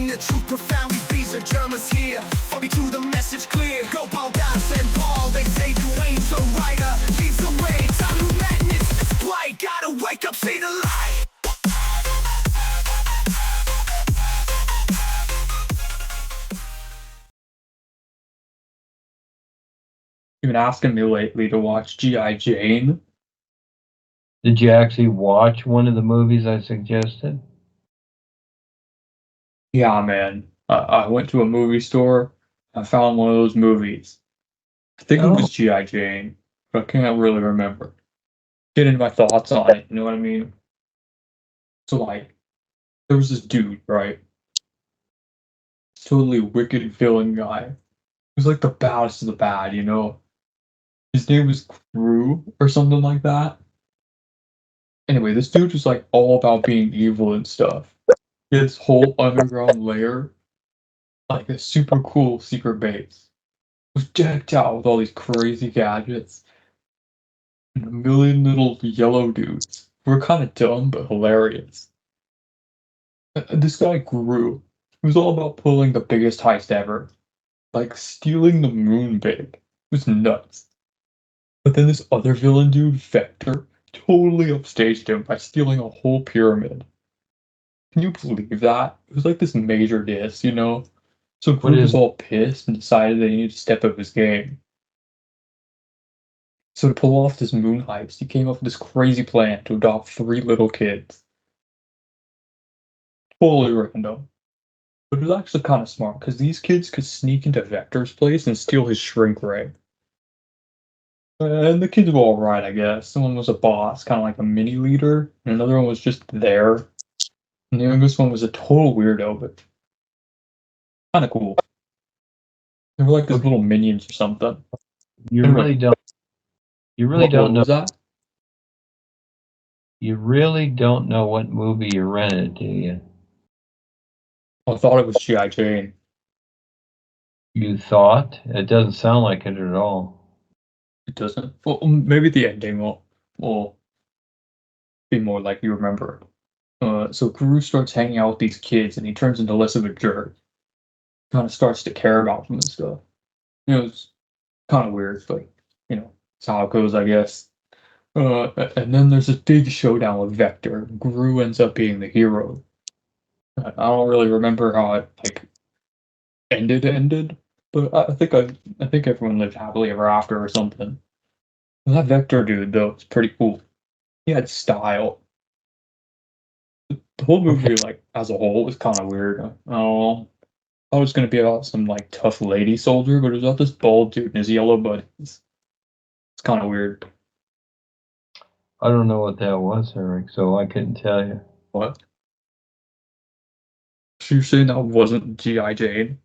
the truth profoundly. These are Germans here. Follow me to the message clear. Go Paul, Das and Paul. They say Duane the writer leads the way. Time to madness, it's blight. Gotta wake up, see the light. You've been asking me lately to watch G.I. Jane. Did you actually watch one of the movies I suggested? Yeah, man. I went to a movie store. I found one of those movies. I think it was G.I. Jane, but I can't really remember. Get into my thoughts on it, you know what I mean? So, like, there was this dude, right? Totally wicked villain guy. He was like the baddest of the bad, you know? His name was Thru or something like that. Anyway, this dude was like all about being evil and stuff. He had this whole underground lair, like a super cool secret base. It was decked out with all these crazy gadgets. And a million little yellow dudes who were kind of dumb but hilarious. And this guy grew. He was all about pulling the biggest heist ever. Like stealing the moon big. It was nuts. But then this other villain dude, Vector, totally upstaged him by stealing a whole pyramid. Can you believe that? It was like this major diss, you know? So Groot was all pissed and decided that he needed to step up his game. So to pull off this moon heist, he came up with this crazy plan to adopt 3 little kids. Totally random. But it was actually kind of smart, because these kids could sneak into Vector's place and steal his shrink ray. And the kids were alright, I guess. Someone was a boss, kind of like a mini leader, and another one was just there. And the youngest one was a total weirdo, but kind of cool. They were like these little minions or something. You really don't. You really don't know. What was that? You really don't know what movie you rented, do you? I thought it was G.I. Jane. You thought? It doesn't sound like it at all. It doesn't? Well, maybe the ending will be more like you remember. So Guru starts hanging out with these kids, and he turns into less of a jerk. Kind of starts to care about them and stuff. You know, it's kind of weird, but, you know, it's how it goes, I guess. And then there's this big showdown with Vector. Guru ends up being the hero. I don't really remember how it, like, ended, but I think everyone lived happily ever after or something. And that Vector dude, though, is pretty cool. He had style. The whole movie, like, as a whole, was kind of weird. I don't know. I thought it was going to be about some, like, tough lady soldier, but it was about this bald dude and his yellow buddies. It's kind of weird. I don't know what that was, Eric, so I couldn't tell you. What? So you're saying that wasn't G.I. Jane?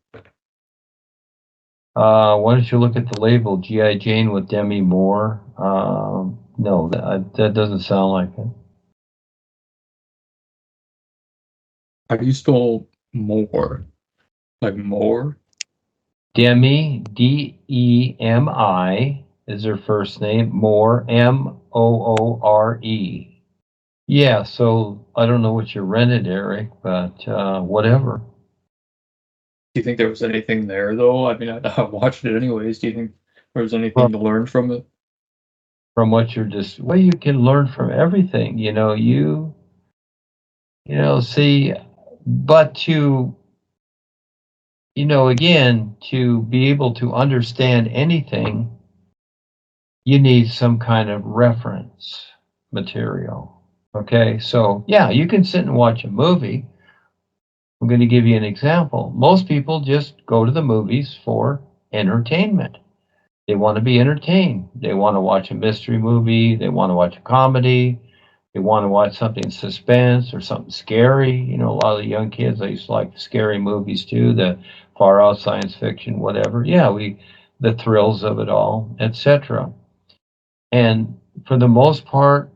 Why don't you look at the label, G.I. Jane with Demi Moore? No, that doesn't sound like it. How do you spell more? Like more? Demi, D-E-M-I, is her first name. Moore, M-O-O-R-E. Yeah, so I don't know what you rented, Eric, but whatever. Do you think there was anything there, though? I mean, I watched it anyways. Do you think there was anything to learn from it? From what you're just, well, you can learn from everything, you know, see, but to, you know, again, to be able to understand anything, you need some kind of reference material. Okay, so yeah, you can sit and watch a movie. I'm going to give you an example. Most people just go to the movies for entertainment. They want to be entertained. They want to watch a mystery movie. They want to watch a comedy. They want to watch something suspense or something scary. You know, a lot of the young kids, they used to like scary movies too, the far out science fiction, whatever. Yeah, the thrills of it all, etc. And for the most part,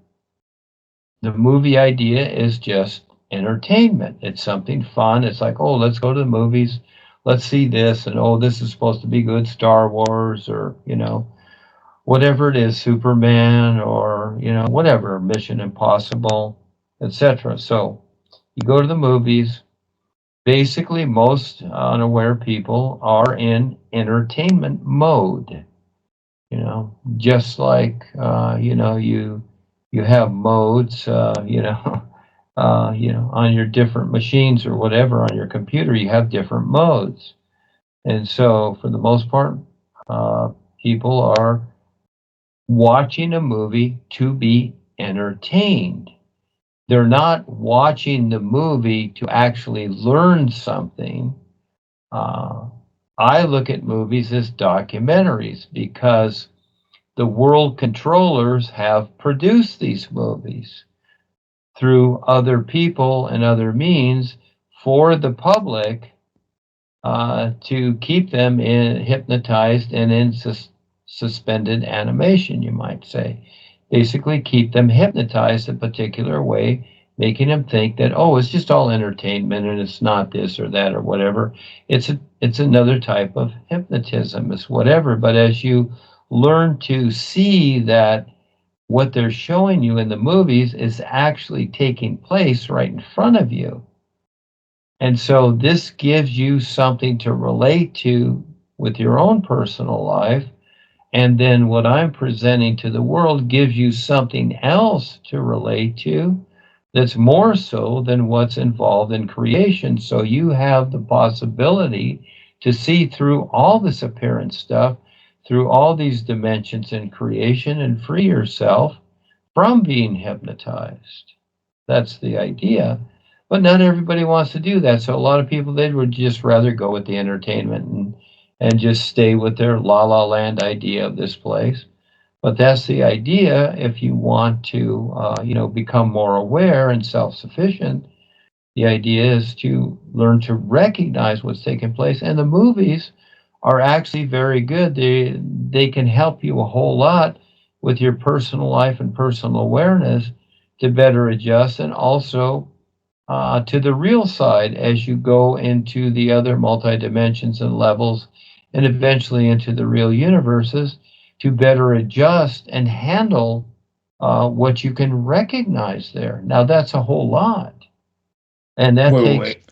the movie idea is just entertainment. It's something fun. It's like, oh, let's go to the movies. Let's see this. And, oh, this is supposed to be good, Star Wars, or, you know, whatever it is, Superman, or, you know, whatever, Mission Impossible, etc. So you go to the movies Basically, most unaware people are in entertainment mode. Just like you have modes, on your different machines or whatever on your computer, you have different modes. And so, for the most part, people are watching a movie to be entertained. They're not watching the movie to actually learn something. Uh, I look at movies as documentaries because the world controllers have produced these movies through other people and other means for the public, to keep them hypnotized and in suspended animation, you might say. Basically, keep them hypnotized a particular way, making them think that, oh, it's just all entertainment and it's not this or that or whatever. It's another type of hypnotism, it's whatever. But as you learn to see that what they're showing you in the movies is actually taking place right in front of you. And so this gives you something to relate to with your own personal life. And then what I'm presenting to the world gives you something else to relate to that's more so than what's involved in creation. So you have the possibility to see through all this apparent stuff, through all these dimensions in creation, and free yourself from being hypnotized. That's the idea. But not everybody wants to do that. So a lot of people, they would just rather go with the entertainment and just stay with their la la land idea of this place. But that's the idea. If you want to, become more aware and self-sufficient, the idea is to learn to recognize what's taking place. And the movies are actually very good. They can help you a whole lot with your personal life and personal awareness to better adjust, and also to the real side as you go into the other multi-dimensions and levels, and eventually into the real universes, to better adjust and handle what you can recognize there. Now that's a whole lot, and that Wait, wait, takes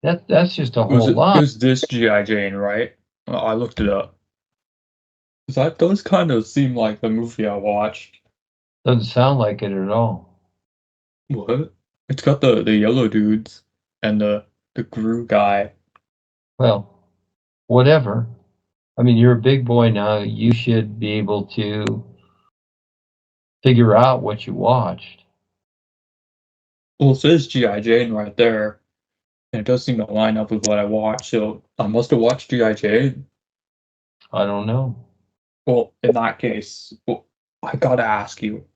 wait. that's just a It was whole it lot. was this G.I. Jane, right? I looked it up. 'Cause that does kind of seem like the movie I watched. Doesn't sound like it at all. What? It's got the yellow dudes and the Gru guy. Well, whatever. I mean, you're a big boy now. You should be able to figure out what you watched. Well, it says G.I. Jane right there, and it does seem to line up with what I watched. So I must have watched G.I. Jane. I don't know. Well, in that case, well, I gotta ask you,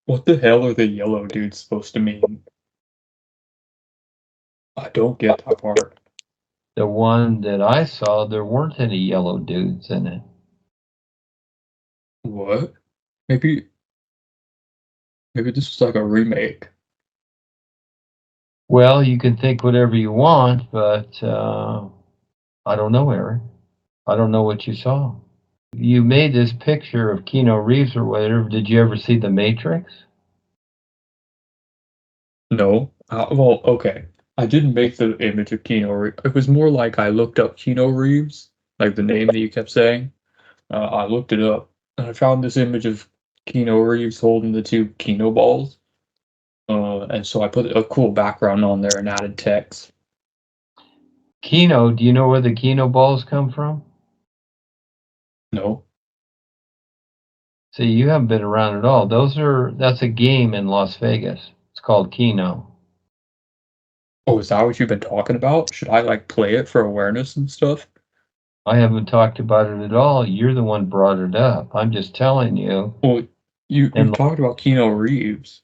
what the hell are the yellow dudes supposed to mean? I don't get that part. The one that I saw, there weren't any yellow dudes in it. What? Maybe this was like a remake. Well, you can think whatever you want, but I don't know, Eric. I don't know what you saw. You made this picture of Keanu Reeves or whatever. Did you ever see The Matrix? No. Well, okay. I didn't make the image of Keanu Reeves. It was more like I looked up Keanu Reeves, like the name that you kept saying. I looked it up, and I found this image of Keanu Reeves holding the two Keno balls. And so I put a cool background on there and added text. Keno, do you know where the Keno balls come from? No. See, you haven't been around at all. That's a game in Las Vegas. It's called Keno. Oh, is that what you've been talking about? Should I like play it for awareness and stuff? I haven't talked about it at all. You're the one brought it up. I'm just telling you. Well, you In talked about Keanu Reeves.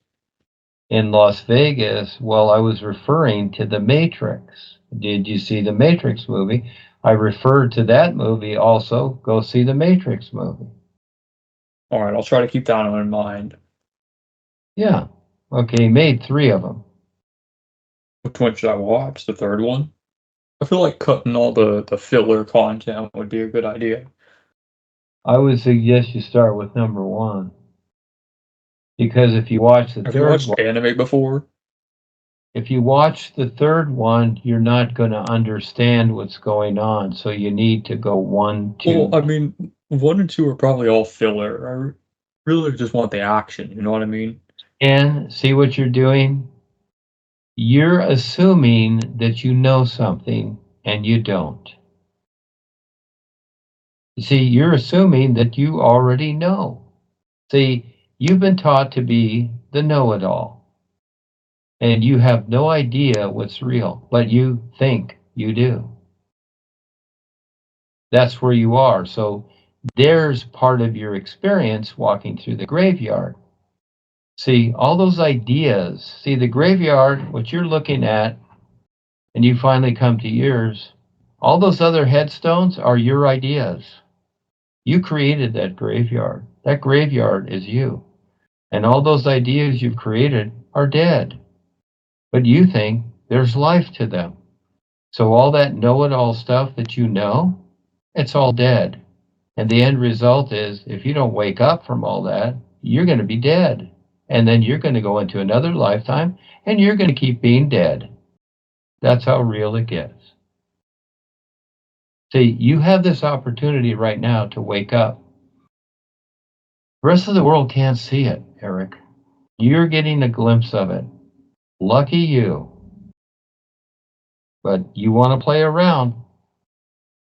in Las Vegas, well, I was referring to The Matrix. Did you see the Matrix movie? I referred to that movie also. Go see the Matrix movie. All right, I'll try to keep that in mind. Yeah. Okay, he made 3 of them. Which one should I watch? The third one? I feel like cutting all the filler content would be a good idea. I would suggest you start with number 1. Because if you watch the Have you third watched one, anime before? If you watch the third one, you're not going to understand what's going on. So you need to go 1, 2. Well, I mean, 1 and 2 are probably all filler. I really just want the action, you know what I mean? And see what you're doing? You're assuming that you know something and you don't. You see, you're assuming that you already know. See, you've been taught to be the know-it-all, and you have no idea what's real, but you think you do. That's where you are. So there's part of your experience walking through the graveyard. See, all those ideas, see, the graveyard, what you're looking at, and you finally come to yours, all those other headstones are your ideas. You created that graveyard. That graveyard is you. And all those ideas you've created are dead. But you think there's life to them. So all that know-it-all stuff that you know, it's all dead. And the end result is, if you don't wake up from all that, you're going to be dead. And then you're going to go into another lifetime, and you're going to keep being dead. That's how real it gets. See, you have this opportunity right now to wake up. The rest of the world can't see it, Eric. You're getting a glimpse of it. Lucky you. But you want to play around,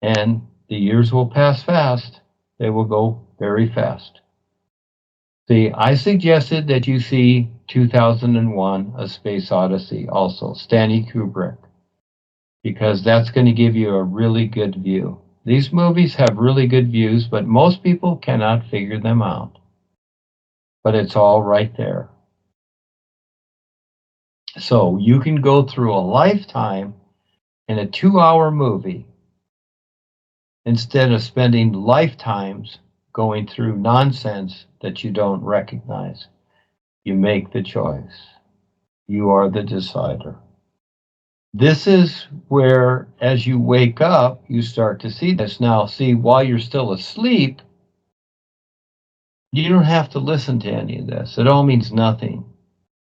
and the years will pass fast. They will go very fast. See, I suggested that you see 2001: A Space Odyssey also, Stanley Kubrick, because that's going to give you a really good view. These movies have really good views, but most people cannot figure them out. But it's all right there. So you can go through a lifetime in a 2-hour movie instead of spending lifetimes going through nonsense that you don't recognize. You make the choice. You are the decider. This is where, as you wake up, you start to see this. Now, see, while you're still asleep, you don't have to listen to any of this. It all means nothing.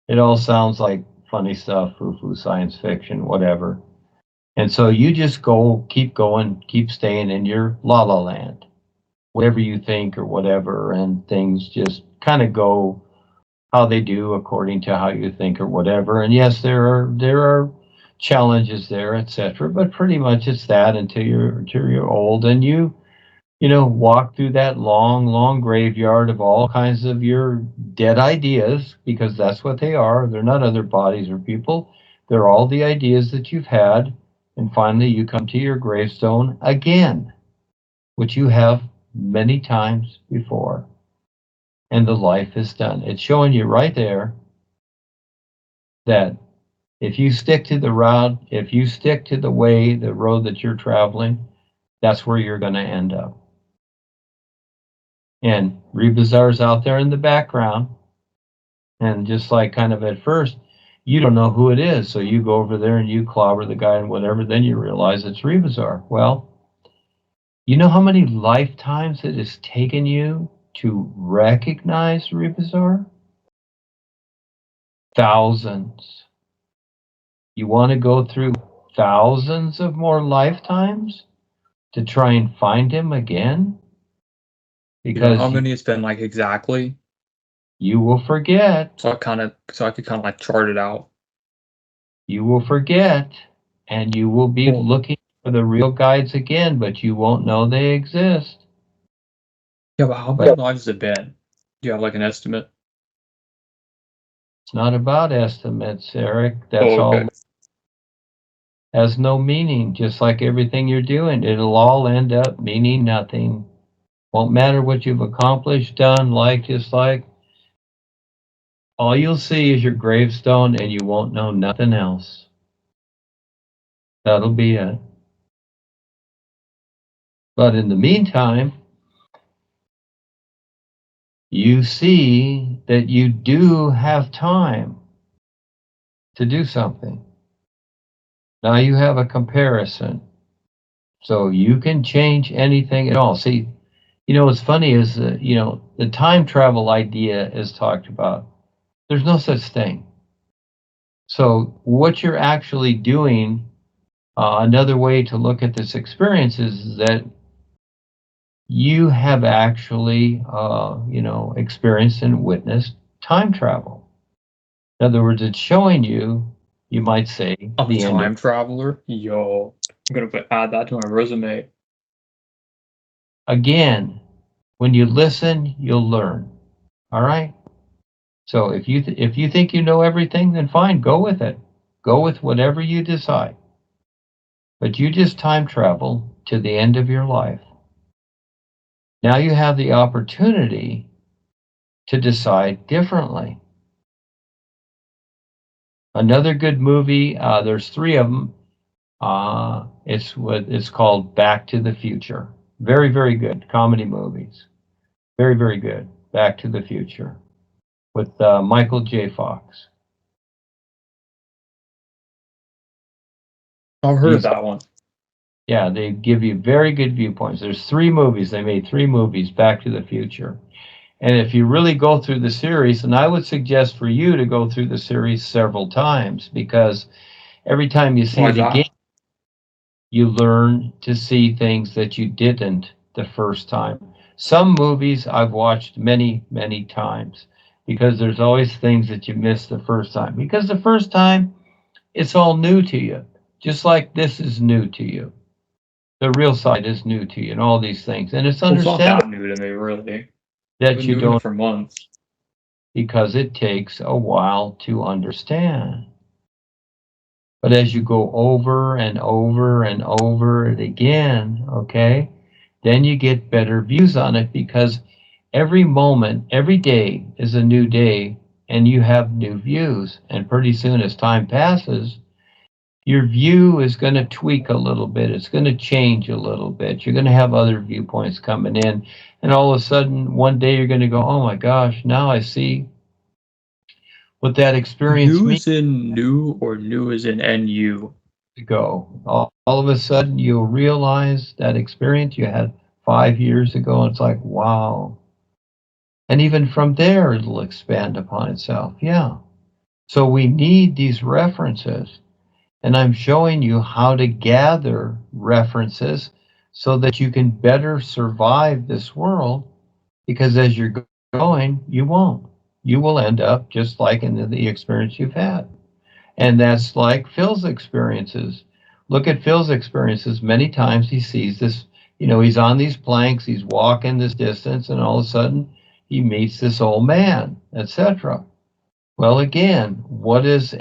It all sounds like funny stuff, foo-foo, science fiction, whatever. And so you just keep going, keep staying in your la-la land, whatever you think or whatever, and things just kind of go how they do according to how you think or whatever. And yes, there are challenges there, etc. But pretty much it's that until you're old and you walk through that long graveyard of all kinds of your dead ideas, because that's what they are. They're not other bodies or people. They're all the ideas that you've had. And finally, you come to your gravestone again, which you have many times before. And the life is done. It's showing you right there that if you stick to the route, if you stick to the road that you're traveling, that's where you're going to end up. And Rebazar's out there in the background. And just like kind of at first, you don't know who it is. So you go over there and you clobber the guy and whatever. Then you realize it's Rebazar. Well, you know how many lifetimes it has taken you to recognize Rebazar? Thousands. You want to go through thousands of more lifetimes to try and find him again? Because how many it's been like exactly? You will forget. So I could kind of like chart it out. You will forget, and you will be looking for the real guides again, but you won't know they exist. Yeah, but how many lives has it been? Do you have like an estimate? It's not about estimates, Eric. That's all. Has no meaning, just like everything you're doing. It'll all end up meaning nothing. Won't matter what you've accomplished, done, dislike. All you'll see is your gravestone, and you won't know nothing else. That'll be it. But in the meantime, you see that you do have time to do something. Now you have a comparison. So you can change anything at all. See, what's funny is that, the time travel idea is talked about. There's no such thing. So what you're actually doing, another way to look at this experience is that you have actually, experienced and witnessed time travel. In other words, it's showing you, you might say, I'm a the end of. time traveler. Yo, I'm gonna add that to my resume. Again, when you listen, you'll learn. All right. So if you think you know everything, then fine, go with it. Go with whatever you decide. But you just time travel to the end of your life. Now you have the opportunity to decide differently. Another good movie, there's three of them. It's called Back to the Future. Very, very good comedy movies. Very, very good. Back to the Future with Michael J. Fox. I've heard of He's, that one. yeah, they give you very good viewpoints. There's three movies. They made three movies, Back to the Future. And if you really go through the series, and I would suggest for you to go through the series several times, because every time you see Why it again, that? you learn to see things that you didn't the first time. Some movies I've watched many, many times because there's always things that you missed the first time. Because the first time, it's all new to you, just like this is new to you. The real side is new to you, and all these things. And it's Well, it's not understandable that new to me, really. I've that been you doing it don't, for months. because it takes a while to understand. But as you go over and over and over it again, okay, then you get better views on it, because every moment, every day is a new day, and you have new views. And pretty soon, as time passes, your view is going to tweak a little bit. It's going to change a little bit. You're going to have other viewpoints coming in. And all of a sudden, one day you're going to go, oh my gosh, now I see what that experience New means. is in new or new is in NU? Ago. All of a sudden, you'll realize that experience you had 5 years ago. And it's like, wow. And even from there, it'll expand upon itself. Yeah. So we need these references. And I'm showing you how to gather references so that you can better survive this world. Because as you're going, you won't. You will end up just like in the experience you've had. And that's like Phil's experiences. Look at Phil's experiences. Many times he sees this, he's on these planks, he's walking this distance, and all of a sudden he meets this old man, etc. Well, again, what is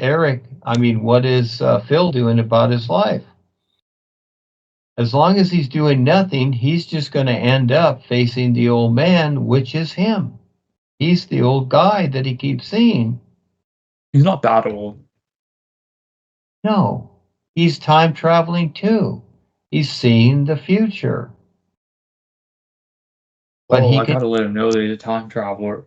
Phil doing about his life? As long as he's doing nothing, he's just going to end up facing the old man, which is him. He's the old guy that he keeps seeing. He's not that old. No, he's time traveling too. He's seeing the future. But Oh, he I can gotta let him know that he's a time traveler.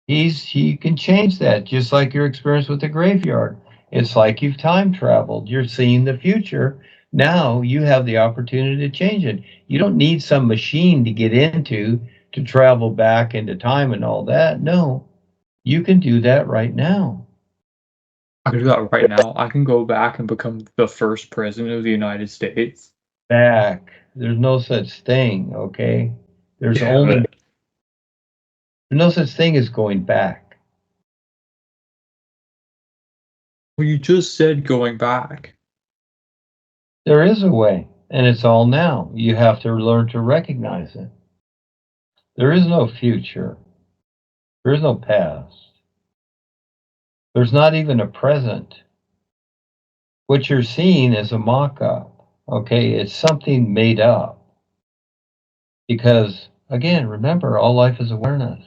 he can change that, just like your experience with the graveyard. It's like you've time traveled. You're seeing the future. Now you have the opportunity to change it. You don't need some machine to get into to travel back into time and all that. No, you can do that right now. I can do that right now. I can go back and become the first president of the United States. Back. There's no such thing, okay? There's Yeah, only but there's no such thing as going back. well, you just said going back. There is a way, and it's all now. You have to learn to recognize it. There is no future. There is no past. There's not even a present. What you're seeing is a mock up. Okay, it's something made up. Because, again, remember, all life is awareness.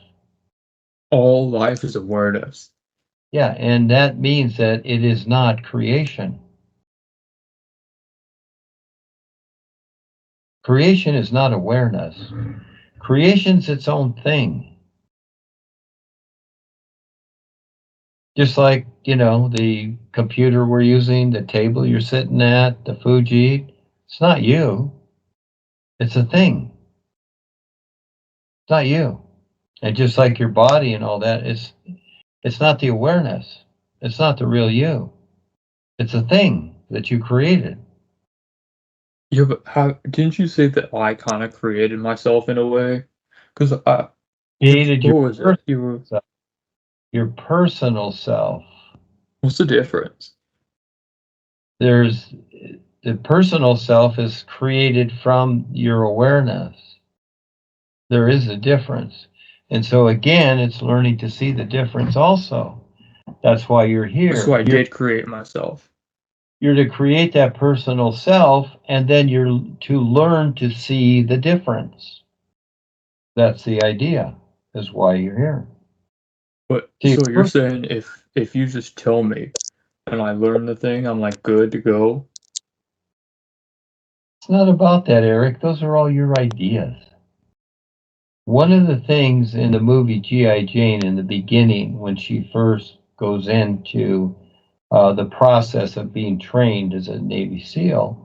All life is awareness. Yeah, and that means that it is not creation. Creation is not awareness. Creation's its own thing. Just like, the computer we're using, the table you're sitting at, the food you eat, it's not you. It's a thing. It's not you. And just like your body and all that, it's not the awareness. It's not the real you. It's a thing that you created. Yeah, but didn't you say that I kind of created myself in a way? Because Created what was it? You were. your personal self. What's the difference? There's the personal self is created from your awareness. There is a difference. And so again, it's learning to see the difference also. That's why you're here. So I did create myself. You're to create that personal self, and then you're to learn to see the difference. That's the idea, is why you're here. But See, so you're saying if you just tell me and I learn the thing, I'm like good to go? it's not about that, Eric. Those are all your ideas. One of the things in the movie G.I. Jane in the beginning, when she first goes into the process of being trained as a Navy SEAL,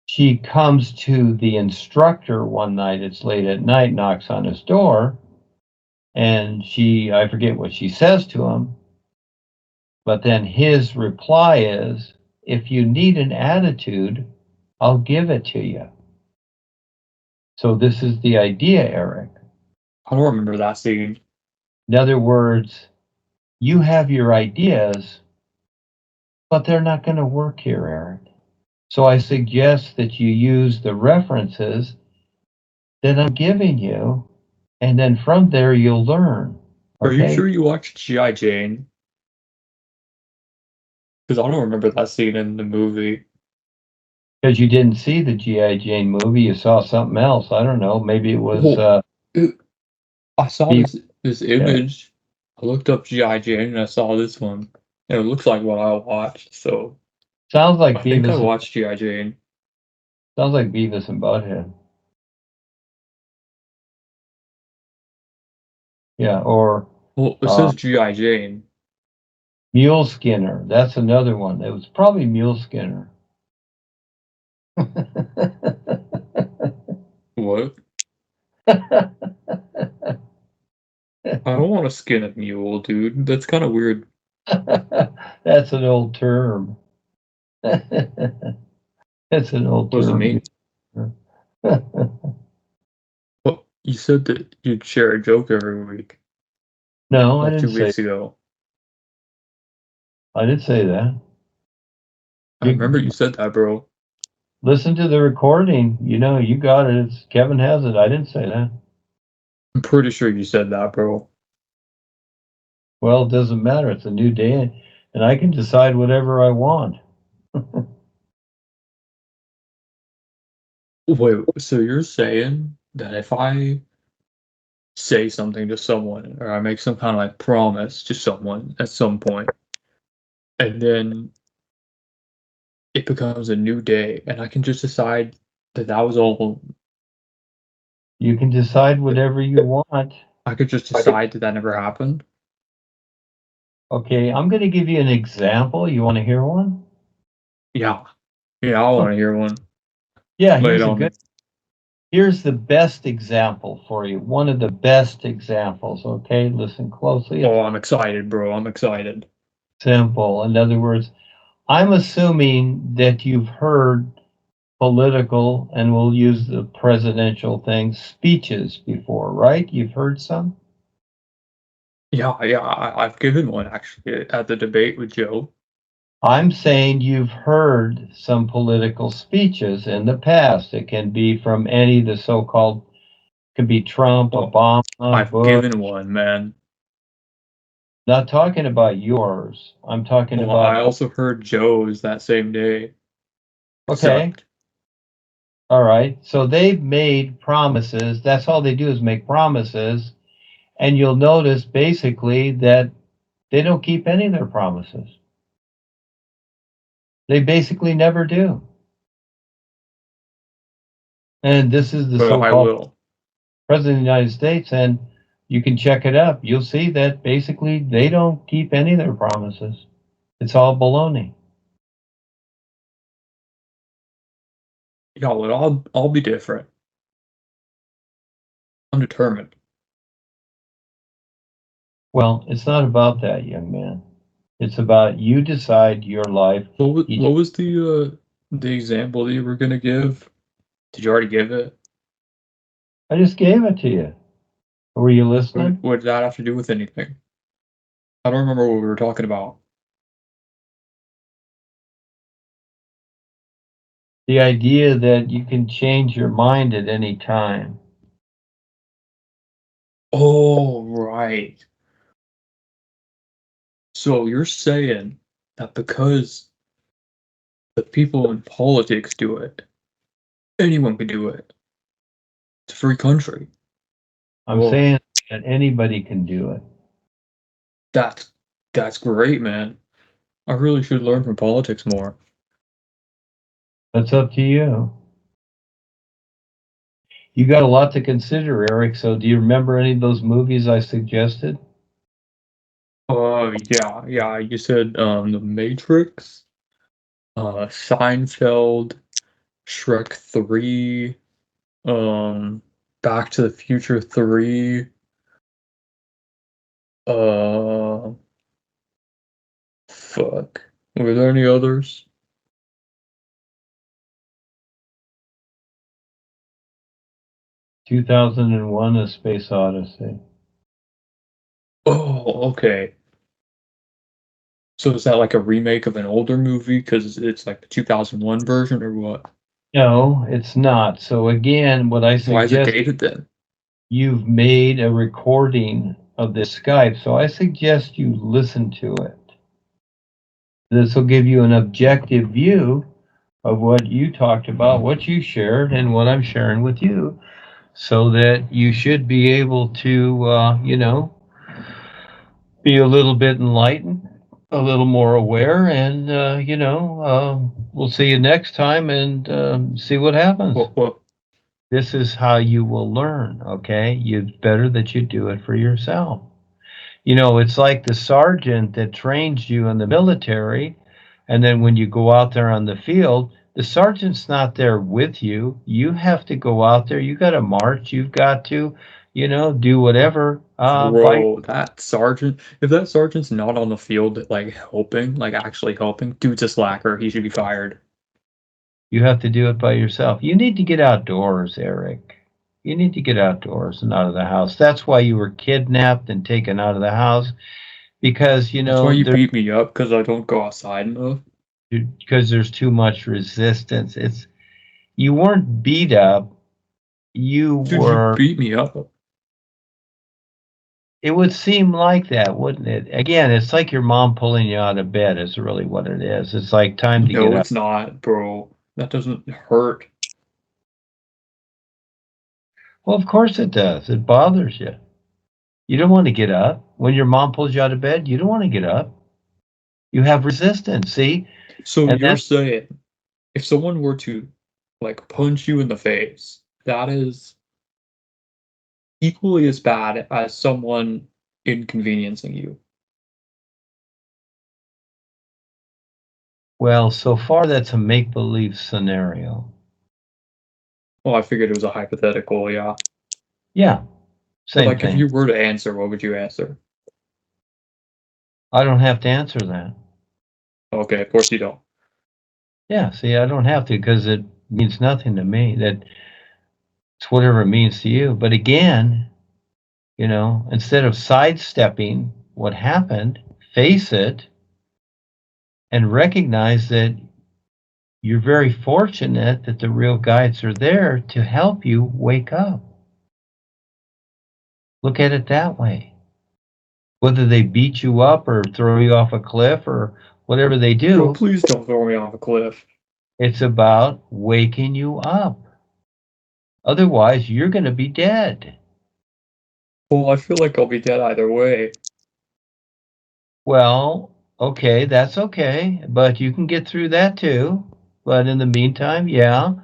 she comes to the instructor one night, it's late at night, knocks on his door, and I forget what she says to him, but then his reply is, if you need an attitude, I'll give it to you. So this is the idea, Eric. I don't remember that scene. In other words, you have your ideas, but they're not going to work here, Eric. So I suggest that you use the references that I'm giving you, and then from there you'll learn. Are you Okay? sure you watched G.I. Jane? Because I don't remember that scene in the movie. Because you didn't see the G.I. Jane movie, you saw something else. I don't know. Maybe it was Well, I saw Beaver. this image. I looked up G.I. Jane and I saw this one. And it looks like what I watched, so Sounds like I think I Beavis. watched G.I. Jane. Sounds like Beavis and Butthead. Yeah, or Well, it says G.I. Jane. Mule Skinner. That's another one. It was probably Mule Skinner. What? I don't want to skin a mule, dude. That's kind of weird. That's an old term. That's an old What does it term. mean? Well, you said that you'd share a joke every week. No, I Like didn't 2 say. weeks ago. I didn't say that. I remember you said that, bro. Listen to the recording. You know, you got it. Kevin has it. I didn't say that. I'm pretty sure you said that, bro. Well, it doesn't matter. It's a new day, and I can decide whatever I want. Wait, so you're saying that if I say something to someone or I make some kind of like promise to someone at some point, and then it becomes a new day and I can just decide that that was all. You can decide whatever you want. I could just decide that that never happened? Okay, I'm going to give you an example. You want to hear one? Yeah. Yeah, I want to hear one. Yeah, Lay it on me. here's the best example for you. One of the best examples, okay? Listen closely. Oh, I'm excited, bro. I'm excited. Simple. In other words, I'm assuming that you've heard political, and we'll use the presidential thing, speeches before, right? You've heard some? Yeah, I've given one actually at the debate with Joe. I'm saying you've heard some political speeches in the past. It can be from any of the so-called, could be Trump, Well, Obama, I've Bush. given one, man. Not talking about yours. I'm talking Well, about. I also heard Joe's that same day. Okay. Sucked. All right. So they've made promises. That's all they do is make promises. And you'll notice basically that they don't keep any of their promises. They basically never do. And this is the But I so-called will. President of the United States, and you can check it up. You'll see that basically they don't keep any of their promises. It's all baloney. Yeah, well, I'll be different. I'm determined. Well, it's not about that, young man. It's about you decide your life. What was the example that you were gonna give? Did you already give it? I just gave it to you. Were you listening? What did that have to do with anything? I don't remember what we were talking about. The idea that you can change your mind at any time. Oh, right. So you're saying that because the people in politics do it, anyone can do it. It's a free country. I'm Whoa, saying that anybody can do it. that's great, man. I really should learn from politics more. That's up to you. You got a lot to consider, Eric. So do you remember any of those movies I suggested? Oh, yeah. You said The Matrix, Seinfeld, Shrek 3, Back to the Future 3, uh, fuck. Were there any others? 2001: A Space Odyssey. Oh, okay. So is that like a remake of an older movie? Because it's like the 2001 version, or what? No, it's not. So again, what I Why is it suggest, dated then? you've made a recording of this Skype, so I suggest you listen to it. This will give you an objective view of what you talked about, what you shared, and what I'm sharing with you, so that you should be able to, be a little bit enlightened, a little more aware, and, we'll see you next time and see what happens. What? This is how you will learn, okay? It's better that you do it for yourself. It's like the sergeant that trains you in the military, and then when you go out there on the field, the sergeant's not there with you. You have to go out there. You got to march. You've got to, do whatever. Bro, that sergeant, if that sergeant's not on the field, like helping, like actually helping, dude's a slacker. He should be fired. You have to do it by yourself. You need to get outdoors, Eric. You need to get outdoors and out of the house. That's why you were kidnapped and taken out of the house, because, That's why you beat me up, because I don't go outside enough. because there's too much resistance. You weren't beat up. You Dude, you were. beat me up. It would seem like that, wouldn't it? Again, it's like your mom pulling you out of bed is really what it is. It's like time to get No, up. it's not, bro. That doesn't hurt. Well, of course it does. It bothers you. You don't want to get up. When your mom pulls you out of bed, you don't want to get up. You have resistance, see? So And you're that's, saying if someone were to like punch you in the face, that is equally as bad as someone inconveniencing you. well, so far that's a make-believe scenario. Well, I figured it was a hypothetical, yeah. Yeah, But same like if thing. you were to answer, what would you answer? I don't have to answer that. Okay, of course you don't. Yeah, see, I don't have to because it means nothing to me. That's whatever it means to you. But again, instead of sidestepping what happened, face it and recognize that you're very fortunate that the real guides are there to help you wake up. Look at it that way. Whether they beat you up or throw you off a cliff or whatever they Bro, do, please don't throw me off a cliff. it's about waking you up. Otherwise, you're going to be dead. Well, I feel like I'll be dead either way. Well, okay, that's okay, but you can get through that too. But in the meantime, yeah,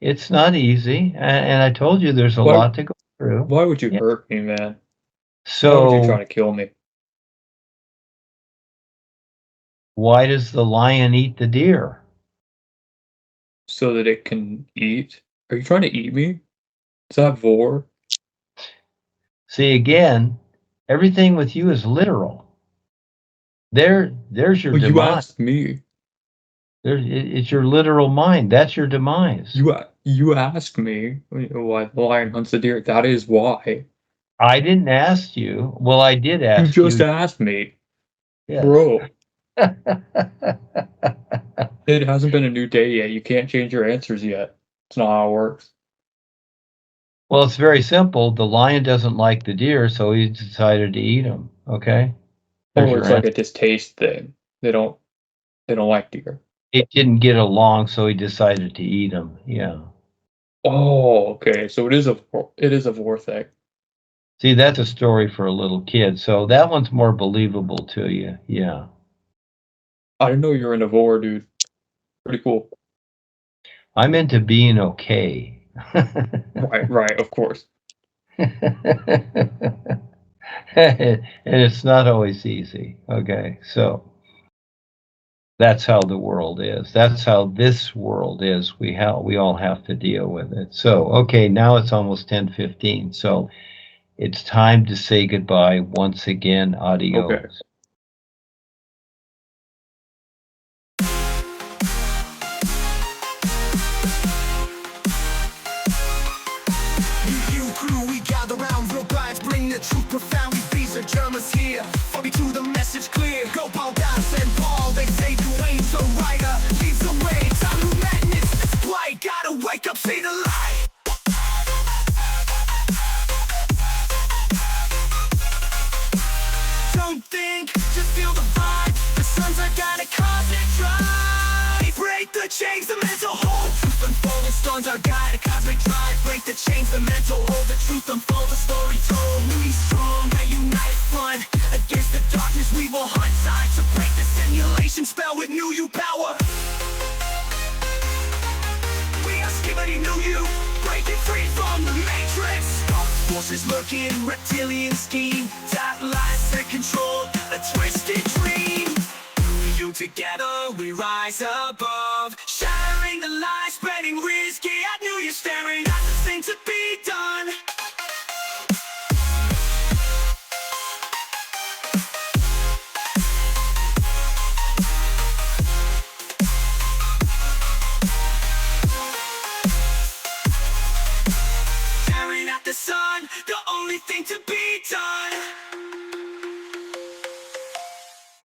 it's not easy. And I told you there's a Why lot to go through. why would you Yeah. hurt me, man? Why would you So try to kill me? why does the lion eat the deer? So that it can eat? Are you trying to eat me? Is that vor? See, again, everything with you is literal. There's your Well, you demise. asked me. It's your literal mind. That's your demise. You asked me why the lion hunts the deer. That is why. I didn't ask you. Well, I did You ask just you. asked me, Yes. bro. It hasn't been a new day yet. You can't change your answers yet. It's not how it works. Well, it's very simple. The lion doesn't like the deer, so he decided to eat him. Okay. There's Or your it's like answer. a distaste thing. They don't like deer. It didn't get along, so he decided to eat him. Yeah. Oh, okay. So it is a vor thing. See, that's a story for a little kid. So that one's more believable to you. Yeah. I didn't know you were in a vor, dude. Pretty cool. I'm into being okay. Right, of course. And it's not always easy. Okay. So that's how the world is. That's how this world is. We all have to deal with it. So, okay, now it's almost 10:15. So it's time to say goodbye once again. Adios. Okay. You crew, we gather round real guys, bring the truth profound. We feast the Germans here, for me to the message clear. Go Paul, Das and Paul, they say Duane the writer leads the way. Time to madness, it's blight. Gotta wake up, see the light. Don't think, just feel the vibe. The sun's are gotta concentrate. Break the chains, the mental hold. Truth unfold, the storms are guide. A cosmic drive. Break the chains, the mental hold. The truth unfold, the story told. We strong, now unite front. Against the darkness, we will hunt. Time to break the simulation spell with new you power. We are skibidi new you. Breaking free from the matrix. Dark forces lurking, reptilian scheme. That lies that control a twisted dream. You together, we rise above. Shattering the lies, spreading risky. I knew you staring at the thing to be done. Staring at the sun, the only thing to be done.